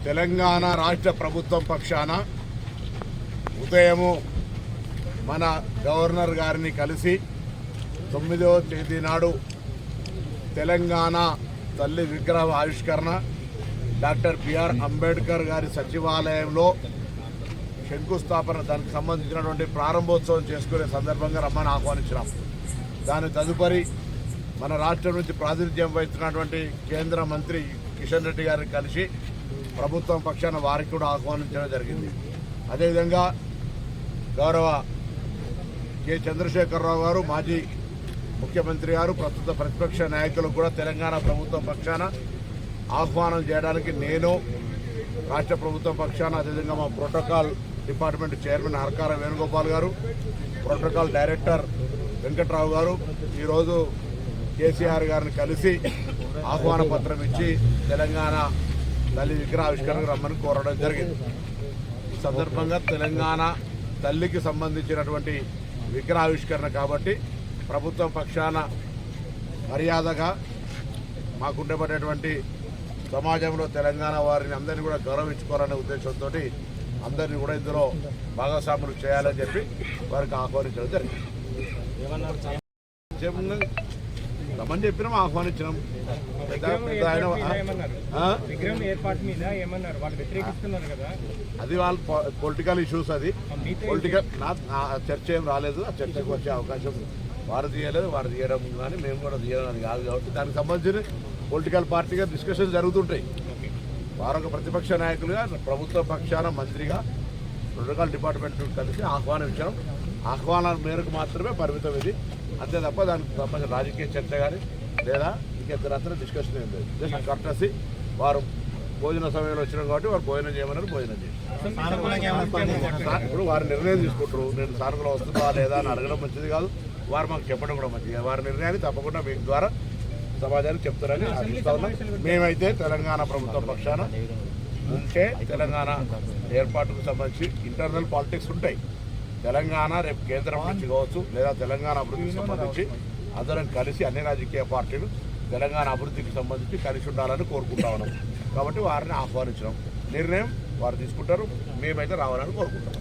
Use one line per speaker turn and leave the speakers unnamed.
తెలంగాణ రాష్ట్ర ప్రభుత్వం పక్షాన ఉదయము మన గవర్నర్ గారిని కలిసి 9వ తేదీ నాడు తెలంగాణ తల్లి విగ్రహ ఆవిష్కరణ డాక్టర్ బిఆర్ అంబేద్కర్ గారి సచివాలయంలో శంకుస్థాపన దానికి సంబంధించినటువంటి ప్రారంభోత్సవం చేసుకునే సందర్భంగా రమ్మని ఆహ్వానించినాం. దాని తదుపరి మన రాష్ట్రం నుంచి ప్రాతినిధ్యం వహిస్తున్నటువంటి కేంద్ర మంత్రి కిషన్ రెడ్డి గారిని కలిసి ప్రభుత్వం పక్షాన వారికి కూడా ఆహ్వానించడం జరిగింది. అదేవిధంగా గౌరవ కె చంద్రశేఖరరావు గారు మాజీ ముఖ్యమంత్రి గారు ప్రస్తుత ప్రతిపక్ష నాయకులకు కూడా తెలంగాణ ప్రభుత్వం పక్షాన ఆహ్వానం చేయడానికి నేను రాష్ట్ర ప్రభుత్వం పక్షాన, అదేవిధంగా మా protocol department chairman Harkara Venugopal గారు, ప్రోటోకాల్ డైరెక్టర్ వెంకట్రావు గారు ఈరోజు కేసీఆర్ గారిని కలిసి ఆహ్వాన పత్రం ఇచ్చి తెలంగాణ తల్లి విగ్రహావిష్కరణకు రమ్మని కోరడం జరిగింది. ఈ సందర్భంగా తెలంగాణ తల్లికి సంబంధించినటువంటి విగ్రహావిష్కరణ కాబట్టి ప్రభుత్వం పక్షాన మర్యాదగా మాకుండబడేటువంటి సమాజంలో తెలంగాణ వారిని అందరినీ కూడా గౌరవించుకోవాలనే ఉద్దేశంతో అందరినీ కూడా ఇందులో భాగస్వాములు చేయాలని చెప్పి వారికి ఆహ్వానించడం జరిగింది. రమ్మని చెప్పినాం, ఆహ్వానించినాం. అది వాళ్ళ పొలిటికల్ ఇష్యూస్, అది పొలిటికల్ చర్చ ఏం రాలేదు. ఆ చర్చకు వచ్చే అవకాశం వారు తీయలేదు, వారు తీయడం కానీ మేము కూడా తీయడం కాదు. కాబట్టి దానికి సంబంధించిన పొలిటికల్ పార్టీగా డిస్కషన్ జరుగుతుంటాయి. వారొక ప్రతిపక్ష నాయకులుగా ప్రభుత్వ పక్షాన మంత్రిగా ప్రోటోకాల్ డిపార్ట్మెంట్ కలిసి ఆహ్వానం ఇచ్చాం. ఆహ్వానాల మేరకు మాత్రమే పరిమితం ఇది, అంతే తప్ప దానికి సంబంధించిన రాజకీయ చర్చ కానీ లేదా ఇంకెద్దరంతా డిస్కషన్ ఏం లేదు. జస్ట్ కర్టసీ వారు భోజన సమయంలో వచ్చినాం కాబట్టి వారు భోజనం చేయమన్నారు, భోజనం చేసి ఇప్పుడు వారి నిర్ణయం తీసుకుంటారు. నేను సానుకూలం వస్తుందా లేదా అని అడగడం మంచిది కాదు, వారు మాకు చెప్పడం కూడా మంచిది కాదు. వారి నిర్ణయాన్ని తప్పకుండా మీ ద్వారా సమాజానికి చెప్తారని ఆశిస్తా ఉన్నాం. మేమైతే తెలంగాణ ప్రభుత్వం పక్షాన ఉంటే తెలంగాణ ఏర్పాటుకు సంబంధించి ఇంటర్నల్ పాలిటిక్స్ ఉంటాయి. తెలంగాణ రేపు కేంద్రం నుంచి కావచ్చు లేదా తెలంగాణ అభివృద్ధికి సంబంధించి అందరం కలిసి అన్ని రాజకీయ పార్టీలు తెలంగాణ అభివృద్ధికి సంబంధించి కలిసి ఉండాలని కోరుకుంటా ఉన్నాం. కాబట్టి వారిని ఆహ్వానించడం నిర్ణయం వారు తీసుకుంటారు, మేమైతే రావాలని కోరుకుంటాం.